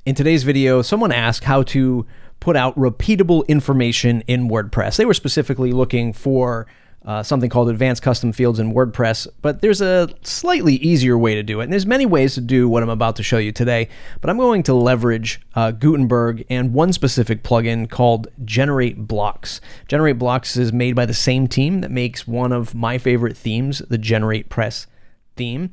In today's video, someone asked how to put out repeatable information in WordPress. They were specifically looking for something called advanced custom fields in WordPress, but there's a slightly easier way to do it. And there's many ways to do what I'm about to show you today, but I'm going to leverage Gutenberg and one specific plugin called GenrateBlocks. GenrateBlocks is made by the same team that makes one of my favorite themes, the GenratePress theme.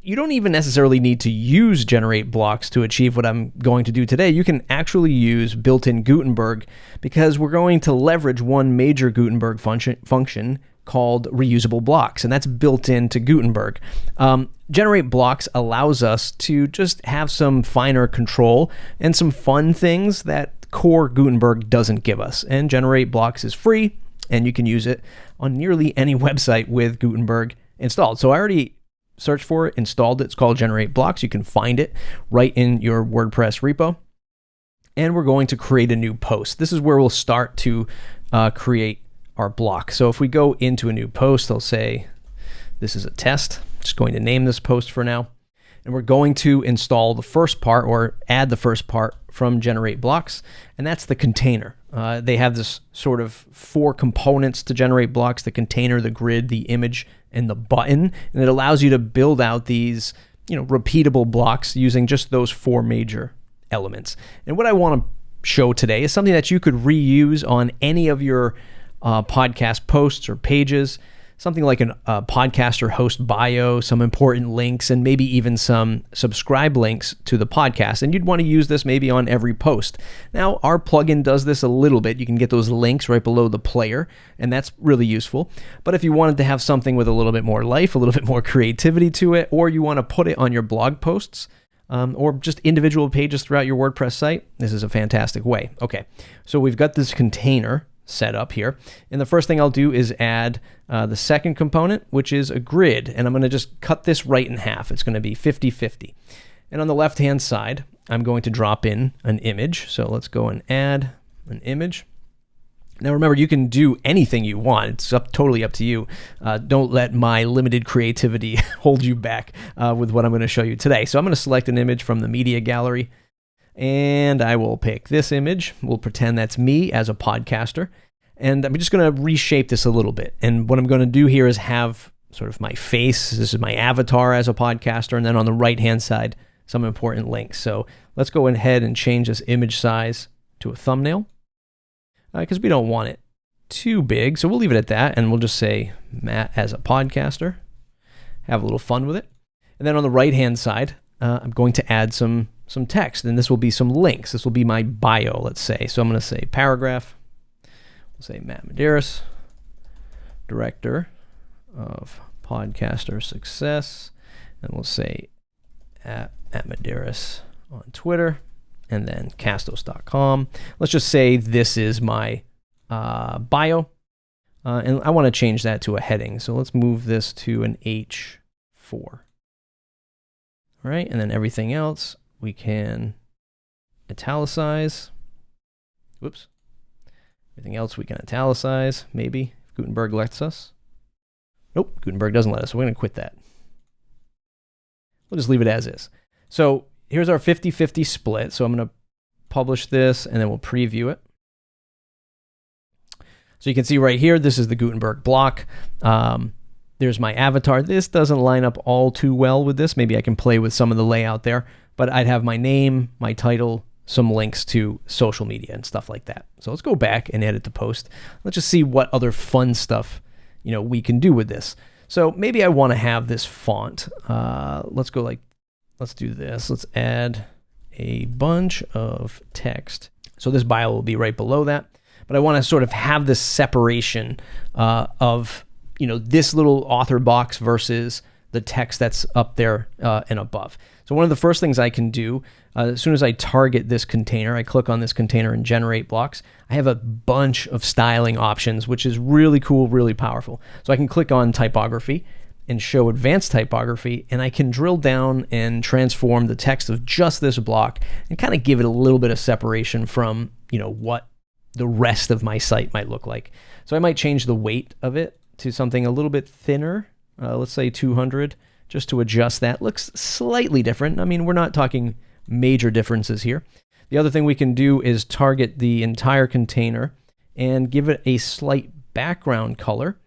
You don't even necessarily need to use GenrateBlocks to achieve what I'm going to do today. You can actually use built-in Gutenberg because we're going to leverage one major Gutenberg function called reusable blocks, and that's built into Gutenberg. GenrateBlocks allows us to just have some finer control and some fun things that core Gutenberg doesn't give us. And GenrateBlocks is free, and you can use it on nearly any website with Gutenberg installed. So I already searched for it, installed it. It's called GenrateBlocks. You can find it right in your WordPress repo. And we're going to create a new post. This is where we'll start to create our block. So if we go into a new post, I'll say this is a test. I'm just going to name this post for now. And we're going to install the first part or add the first part from GenrateBlocks, and that's the container. They have this sort of 4 components to GenrateBlocks: the container, the grid, the image, and the button. And it allows you to build out these, repeatable blocks using just those 4 major elements. And what I want to show today is something that you could reuse on any of your podcast posts or pages. Something like a podcaster host bio, some important links, and maybe even some subscribe links to the podcast. And you'd want to use this maybe on every post. Now, our plugin does this a little bit. You can get those links right below the player, and that's really useful. But if you wanted to have something with a little bit more life, a little bit more creativity to it, or you want to put it on your blog posts, or just individual pages throughout your WordPress site, this is a fantastic way. Okay, so we've got this container set up here. And the first thing I'll do is add the second component, which is a grid. And I'm going to just cut this right in half. It's going to be 50-50. And on the left-hand side, I'm going to drop in an image. So let's go and add an image. Now remember, you can do anything you want. It's totally up to you. Don't let my limited creativity hold you back with what I'm going to show you today. So I'm going to select an image from the media gallery. And I will pick this image. We'll pretend that's me as a podcaster. And I'm just going to reshape this a little bit. And what I'm going to do here is have sort of my face. This is my avatar as a podcaster. And then on the right-hand side, some important links. So let's go ahead and change this image size to a thumbnail because we don't want it too big. So we'll leave it at that. And we'll just say Matt as a podcaster. Have a little fun with it. And then on the right-hand side, I'm going to add some text, and this will be some links. This will be my bio, let's say. So I'm going to say paragraph. We'll say Matt Medeiros, Director of Podcaster Success. And we'll say at Matt Medeiros on Twitter, and then castos.com. Let's just say this is my bio, and I want to change that to a heading. So let's move this to an H4. All right, and then everything else we can italicize. Whoops. Everything else we can italicize, maybe, if Gutenberg lets us. Nope, Gutenberg doesn't let us, so we're going to quit that. We'll just leave it as is. So here's our 50-50 split. So I'm going to publish this, and then we'll preview it. So you can see right here, this is the Gutenberg block. There's my avatar. This doesn't line up all too well with this. Maybe I can play with some of the layout there, but I'd have my name, my title, some links to social media and stuff like that. So let's go back and edit the post. Let's just see what other fun stuff, we can do with this. So maybe I want to have this font. Let's do this. Let's add a bunch of text. So this bio will be right below that, but I want to sort of have this separation of this little author box versus the text that's up there and above. So one of the first things I can do, as soon as I target this container, I click on this container in GenerateBlocks, I have a bunch of styling options, which is really cool, really powerful. So I can click on typography and show advanced typography, and I can drill down and transform the text of just this block and kind of give it a little bit of separation from, what the rest of my site might look like. So I might change the weight of it to something a little bit thinner, let's say 200, just to adjust that. Looks slightly different. I mean, we're not talking major differences here. The other thing we can do is target the entire container and give it a slight background color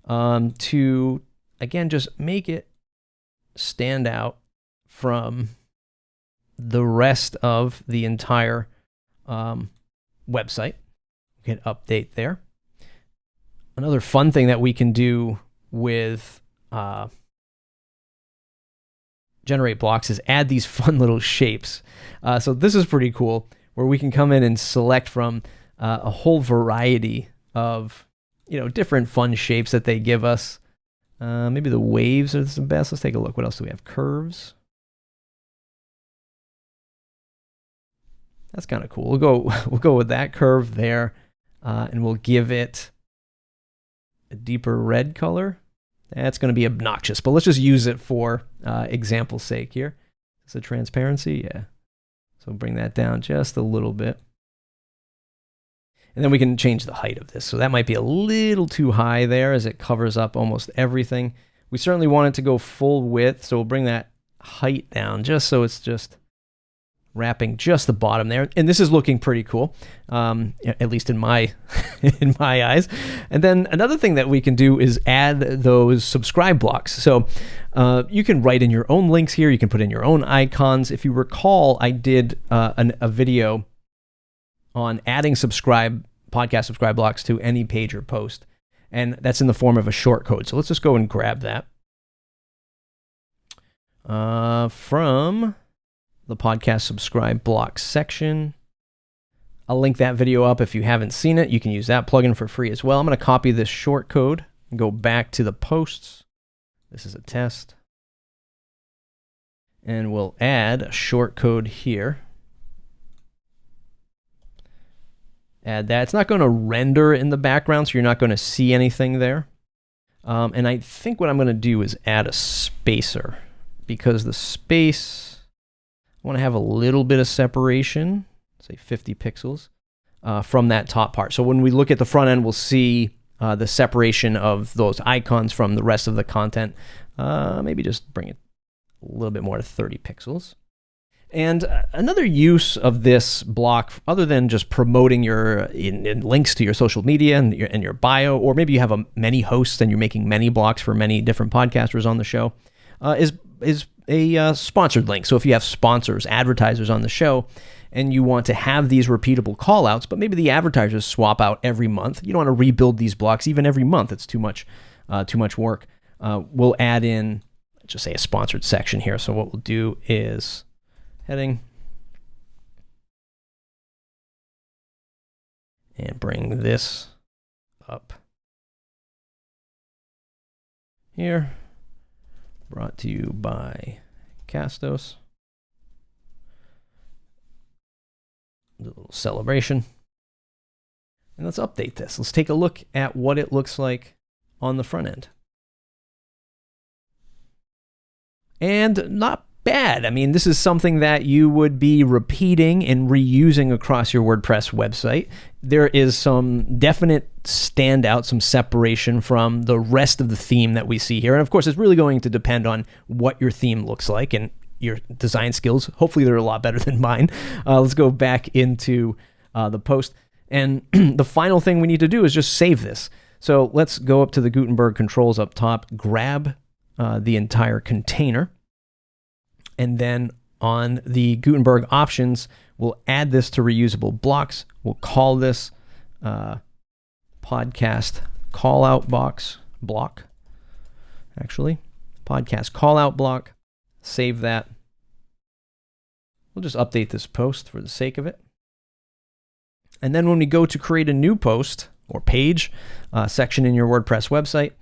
to, again, just make it stand out from the rest of the entire website. We can update there. Another fun thing that we can do with GenrateBlocks is add these fun little shapes. So this is pretty cool, where we can come in and select from a whole variety of different fun shapes that they give us. Maybe the waves are the best. Let's take a look. What else do we have? Curves. That's kind of cool. We'll go with that curve there, and we'll give it a deeper red color. That's going to be obnoxious, but let's just use it for example's sake here. Is it transparency? Yeah. So bring that down just a little bit. And then we can change the height of this. So that might be a little too high there as it covers up almost everything. We certainly want it to go full width, so we'll bring that height down just so it's just wrapping just the bottom there. And this is looking pretty cool, at least in my in my eyes. And then another thing that we can do is add those subscribe blocks. So you can write in your own links here. You can put in your own icons. If you recall, I did a video on adding podcast subscribe blocks to any page or post. And that's in the form of a short code. So let's just go and grab that from the podcast subscribe blocks section. I'll link that video up if you haven't seen it. You can use that plugin for free as well. I'm going to copy this short code and go back to the posts. This is a test. And we'll add a short code here. Add that. It's not going to render in the background, so you're not going to see anything there. And I think what I'm going to do is add a spacer, because the space, I want to have a little bit of separation, say 50 pixels, from that top part. So when we look at the front end, we'll see the separation of those icons from the rest of the content. Maybe just bring it a little bit more to 30 pixels. And another use of this block, other than just promoting your in links to your social media and your bio, or maybe you have many hosts and you're making many blocks for many different podcasters on the show, is a sponsored link. So if you have sponsors, advertisers on the show, and you want to have these repeatable callouts, but maybe the advertisers swap out every month, you don't want to rebuild these blocks even every month. It's too much work. We'll add in, just say, a sponsored section here. So what we'll do is heading, and bring this up here. Brought to you by Castos. A little celebration. And let's update this. Let's take a look at what it looks like on the front end. And not bad. I mean, this is something that you would be repeating and reusing across your WordPress website. There is some definite standout, some separation from the rest of the theme that we see here. And of course, it's really going to depend on what your theme looks like and your design skills. Hopefully, they're a lot better than mine. Let's go back into the post. And the final thing we need to do is just save this. So let's go up to the Gutenberg controls up top, grab the entire container. And then on the Gutenberg options, we'll add this to reusable blocks. We'll call this podcast callout block, actually. Podcast callout block. Save that. We'll just update this post for the sake of it. And then when we go to create a new post or page section in your WordPress website,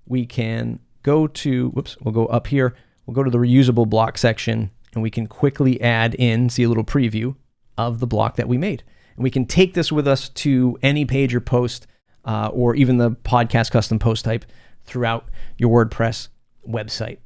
we can go to, we'll go up here. We'll go to the reusable block section, and we can quickly add in, see a little preview of the block that we made. And we can take this with us to any page or post, or even the podcast custom post type throughout your WordPress website.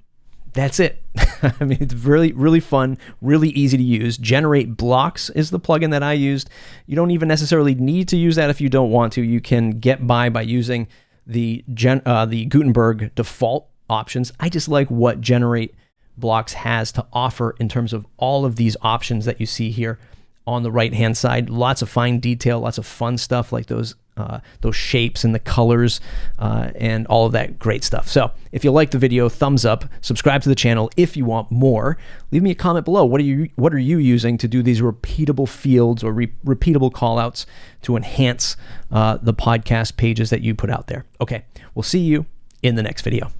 That's it. I mean, it's really, really fun, really easy to use. GenrateBlocks is the plugin that I used. You don't even necessarily need to use that if you don't want to. You can get by using the Gutenberg default options. I just like what GenrateBlocks GenerateBlocks has to offer in terms of all of these options that you see here on the right-hand side. Lots of fine detail, lots of fun stuff like those shapes and the colors and all of that great stuff. So if you like the video, thumbs up, subscribe to the channel if you want more. Leave me a comment below. What are you using to do these repeatable fields or repeatable callouts to enhance the podcast pages that you put out there? Okay, we'll see you in the next video.